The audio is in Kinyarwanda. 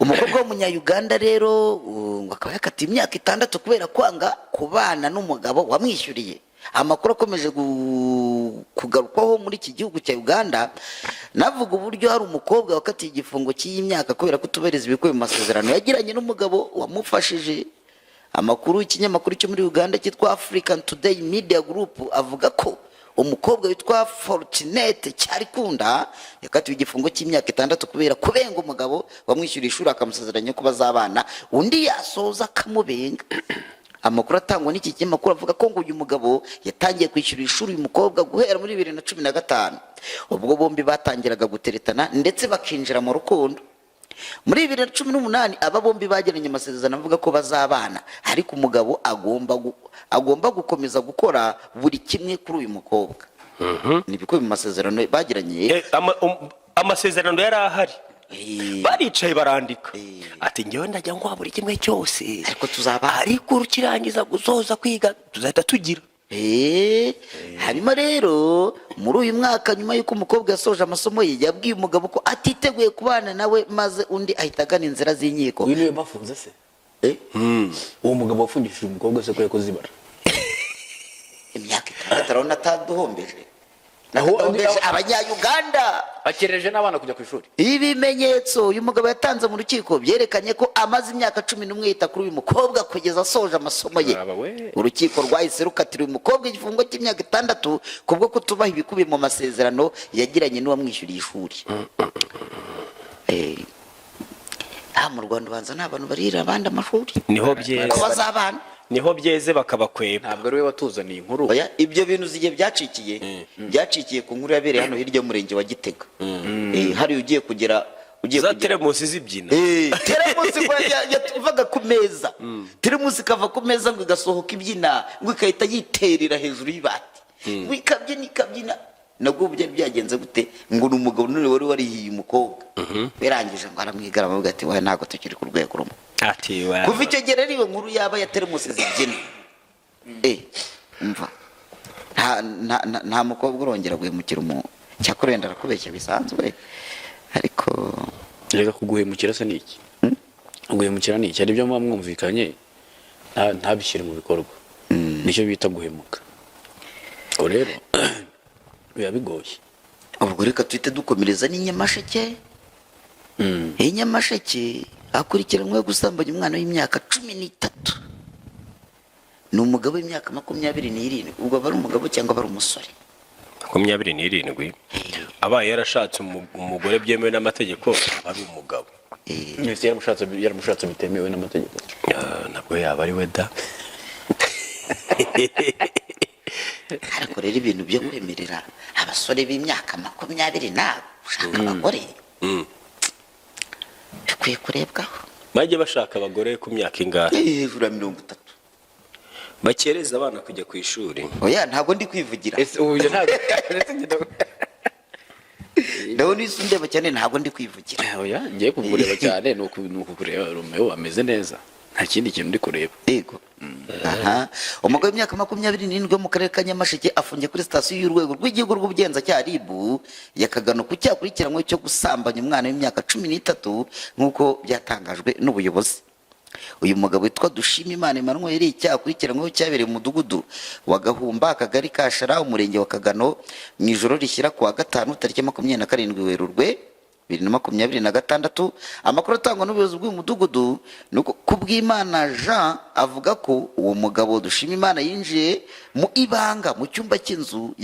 umukobwa w'umunya-Uganda rero akaba yakatiye imyaka 6 kubera kwanga kubana n'umugabo wamwishyuriye. Amakuru akomeje kugarukwaho muri iki gihugu cya Uganda, navuga uburyo hari umukobwa wakatiye igifungo cy'imyaka kubera kutubahiriza ibikubiye mu masezerano yagiranye n'umugabo wamufashije. Amakuru y'ikinyamakuru cyo muri Uganda cyitwa African Today Media Group avuga ko umukobwa witwa Fortunate Cyarikunda yakatiwe igifungo cy'imyaka 6 kubera kubenga umugabo wamwishyuriye ishuri akamusezeranya ko bazabana, undi yasoza akamubenga. Amakuru atangwa n'iki kinyamakuru avuga ko ngo uyu mugabo yatangiye kwishyura ishuri uyu mukobwa guhera muri 2015, ubwo bombi batangiraga guteretana ndetse bakinjira mu rukundo. Muri 2018 aba bombi bagiranye amasezerano avuga ko bazabana, ariko umugabo agomba gukomeza gukora buri kimwe kuri uyu mukobwa. Nibiko mu masezerano bagiranye. Amasezerano yari ahari, baricaye barandika ati ngewe ndajya ngo buri kimwe cyose ariko tuzaba, ariko urukirangiza gusoza kwiga tuzahita tugira. Harimo rero muri uyu mwaka nyuma y'uko umukobwa yasoje amasomo ye yabwiye umugabo ko atiteguye kubana nawe, maze undi ahita agana inzira z'inkiko. Uyu niwe bafunze se? Uwo mugabo wafungishije umukobwa se ko yakoze ibara imyaka 6 arona ataduhombeje. Abanya-Uganda bakereje n'abana kujya ku ishuri. Ibimenyetso uyu mugabo yatanze mu rukiko byerekanye ko amaze imyaka 11 yita kuri uyu mukobwa kugeza asoje amasomo ye. Urukiko rwahise rukatira uyu mukobwa igifungo cy'imyaka 6 kubwo kutubaha ibikubiye mu masezerano yagiranye n'uwamwishyuriye ishuri. Mu Rwanda banza n'abantu barira abandi amashuri niho byeze ko bazabana, niho byeze bakabakweba. Ntabwo ari we watuzaniye inkuru. Oya, ibyo bintu zigiye byacikiye ku nkuru yabereye hano hirya y'umurenge wa Gitega. Hari ugiye kugera za teremusi zibyina. Teremusi yavaga ku meza, teremusi kava ku meza ngo igasohoka ibyina, ngo ikahita yiterera hejuru y'ibati, ngo ikabyina. Nabwo byari byagenze gute ngo n'umugabo none wari warihiye umukobwa, birangije ngo aramwigara avuga ati wa ntago tukiri ku rwego rumwe. Ati wa kuva icyo gihe rero nkuru yaba ya teremusi zibyina. Umva nta mukobwa urongera guhemukira umuntu, cyakurenda arakubeshya bisanzwe, ariko reka kuguhemukira se niki? Guhemukira niki? Ari byo mwumvikanye ntabishyire mu bikorwa, nicyo bita guhemuka. Rero biba bigoye. Ubwo reka tuhite dukomereza n'Inyamasheke. Inyamasheke akurikiranwe gusambanya umwana w'imyaka 13. Ni umugabo w'imyaka 27. Ubwo bari umugabo cyangwa bari umusore? 27. Abaye yarashatse umugore byemewe n'amategeko ari umugabo. Yaramushatse bitemewe n'amategeko. Nabwo yaba ari we da. Ariko rero ibintu byo kwemerera abasore b'imyaka 20 nabo ushaka abagore bikwiye kurebwaho. Bajye bashaka abagore ku myaka ingahe? Hejuru ya 30. Bakereza abana kujya ku ishuri. Oya, ntago ndi kwivugira. Ubu ntago Ndaho nisundeba cyane, ntago ndi kwivugira. Oya, ngiye kumureba cyane nuko kureba Romeo ameze neza, nta kindi kintu ndi kureba. Yego. Umugabo w'imyaka 27 mu karere ka Nyamasheke afungiye kuri sitasiyo y'urwego rw'igihugu rw'ubugenzacyaha RIB yakagano ku cyakurikiranwe cyo gusambanya umwana w'imyaka 13 nk'uko byatangajwe n'ubuyobozi. Uyu mugabo witwa Dushimimana Emmanuel cyakurikiranweho cyabereye mu mudugudu wa Gahumba, akagari ka Shara, umurenge wa Kagano mu ijoro rishyira ku wa 5 tariki 27 Werurwe 2026. Amakuru atangwa n'ubuyobozi bw'umudugudu nuko Kubwimana Jean avuga ko uwo mugabo Dushimimana yinjiye mu ibanga mu cyumba cy'inzu